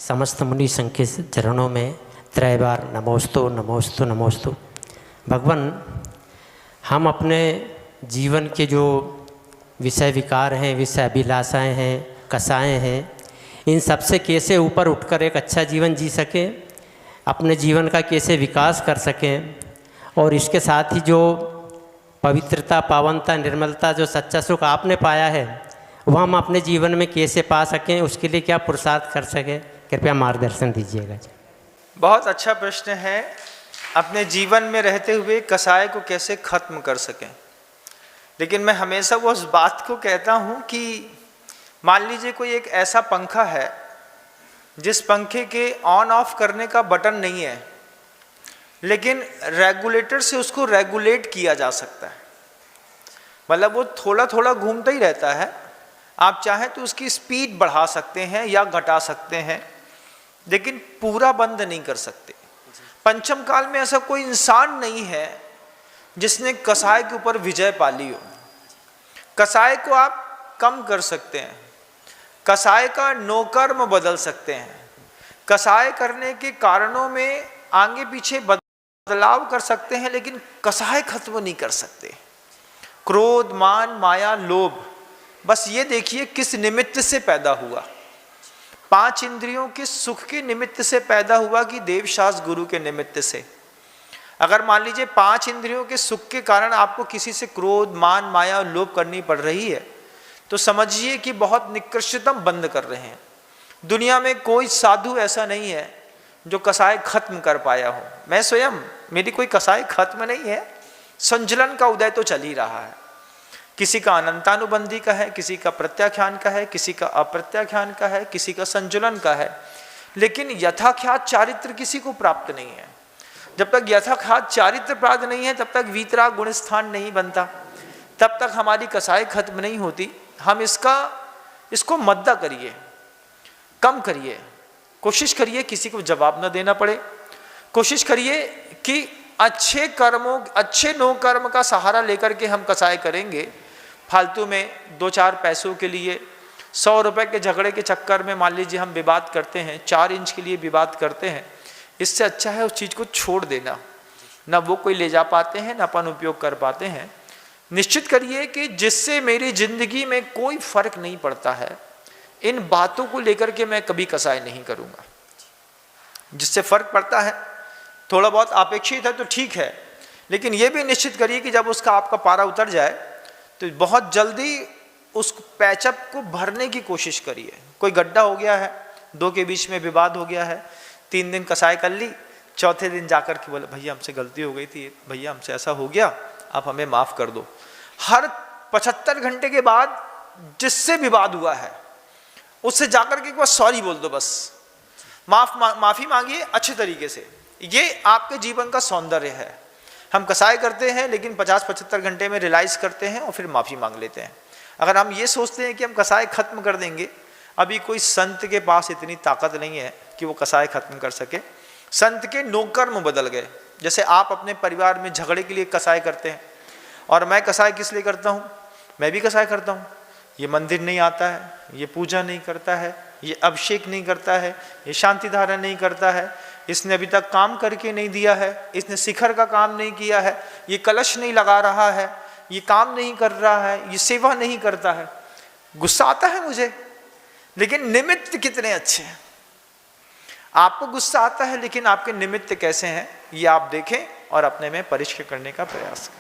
समस्त मुनि संघ के चरणों में त्रय बार नमोस्तु नमोस्तु नमोस्तु। भगवान, हम अपने जीवन के जो विषय विकार हैं, विषय अभिलाषाएँ हैं, कसाएँ हैं, इन सब से कैसे ऊपर उठकर एक अच्छा जीवन जी सकें, अपने जीवन का कैसे विकास कर सकें, और इसके साथ ही जो पवित्रता, पावनता, निर्मलता, जो सच्चा सुख आपने पाया है वह हम अपने जीवन में कैसे पा सकें, उसके लिए क्या पुरुषार्थ कर सकें, कृपया मार्गदर्शन दीजिएगा। बहुत अच्छा प्रश्न है। अपने जीवन में रहते हुए कसाय को कैसे खत्म कर सकें। लेकिन मैं हमेशा वो उस बात को कहता हूँ कि मान लीजिए कोई एक ऐसा पंखा है जिस पंखे के ऑन ऑफ करने का बटन नहीं है, लेकिन रेगुलेटर से उसको रेगुलेट किया जा सकता है। मतलब वो थोड़ा थोड़ा घूमता ही रहता है, आप चाहें तो उसकी स्पीड बढ़ा सकते हैं या घटा सकते हैं, लेकिन पूरा बंद नहीं कर सकते। पंचम काल में ऐसा कोई इंसान नहीं है जिसने कसाय के ऊपर विजय पा ली हो। कसाय को आप कम कर सकते हैं, कसाय का नौकर्म बदल सकते हैं, कसाय करने के कारणों में आगे पीछे बदलाव कर सकते हैं, लेकिन कसाय खत्म नहीं कर सकते। क्रोध, मान, माया, लोभ, बस ये देखिए किस निमित्त से पैदा हुआ। 5 इंद्रियों के सुख के निमित्त से पैदा हुआ कि देवशास्त्र गुरु के निमित्त से। अगर मान लीजिए 5 इंद्रियों के सुख के कारण आपको किसी से क्रोध, मान, माया और लोभ करनी पड़ रही है, तो समझिए कि बहुत निकृष्टतम बंद कर रहे हैं। दुनिया में कोई साधु ऐसा नहीं है जो कसाय खत्म कर पाया हो। मैं स्वयं, मेरी कोई कसाय खत्म नहीं है, संजलन का उदय तो चल ही रहा है। किसी का अनंतानुबंधी का है, किसी का प्रत्याख्यान का है, किसी का अप्रत्याख्यान का है, किसी का संजुलन का है, लेकिन यथाख्यात चारित्र किसी को प्राप्त नहीं है। जब तक यथाख्यात चारित्र प्राप्त नहीं है तब तक वीतराग गुण स्थान नहीं बनता, तब तक हमारी कसाई खत्म नहीं होती। हम इसको मद्दा करिए, कम करिए, कोशिश करिए किसी को जवाब न देना पड़े, कोशिश करिए कि अच्छे कर्मों, अच्छे नो कर्म का सहारा लेकर के हम कसाय करेंगे। फालतू में 2-4 पैसों के लिए 100 रुपए के झगड़े के चक्कर में मान लीजिए हम विवाद करते हैं, 4 इंच के लिए विवाद करते हैं, इससे अच्छा है उस चीज़ को छोड़ देना। ना वो कोई ले जा पाते हैं, ना अपन उपयोग कर पाते हैं। निश्चित करिए कि जिससे मेरी जिंदगी में कोई फर्क नहीं पड़ता है, इन बातों को लेकर के मैं कभी कसाय नहीं करूँगा। जिससे फर्क पड़ता है थोड़ा बहुत अपेक्षित है तो ठीक है, लेकिन ये भी निश्चित करिए कि जब उसका आपका पारा उतर जाए तो बहुत जल्दी उस पैचअप को भरने की कोशिश करिए। कोई गड्ढा हो गया है, 2 के बीच में विवाद हो गया है, 3 दिन कसाय कर ली, चौथे दिन जाकर के बोले भैया हमसे गलती हो गई थी, भैया हमसे ऐसा हो गया, आप हमें माफ़ कर दो। हर 75 घंटे के बाद जिससे विवाद हुआ है उससे जाकर के एक बार सॉरी बोल दो, बस माफ़ी मांगिए अच्छे तरीके से। ये आपके जीवन का सौंदर्य है। हम कसाय करते हैं लेकिन 50-75 घंटे में रियलाइज़ करते हैं और फिर माफ़ी मांग लेते हैं। अगर हम ये सोचते हैं कि हम कसाय खत्म कर देंगे, अभी कोई संत के पास इतनी ताकत नहीं है कि वो कसाय खत्म कर सके। संत के नौकर्म बदल गए। जैसे आप अपने परिवार में झगड़े के लिए कसाय करते हैं, और मैं कसाय किस लिए करता हूँ, मैं भी कसाय करता हूँ। ये मंदिर नहीं आता है, ये पूजा नहीं करता है, ये अभिषेक नहीं करता है, ये शांति धारा नहीं करता है, इसने अभी तक काम करके नहीं दिया है, इसने शिखर का काम नहीं किया है, ये कलश नहीं लगा रहा है, ये काम नहीं कर रहा है, ये सेवा नहीं करता है। गुस्सा आता है मुझे, लेकिन निमित्त कितने अच्छे हैं। आपको गुस्सा आता है लेकिन आपके निमित्त कैसे हैं ये आप देखें और अपने में परीक्षा करने का प्रयास करें।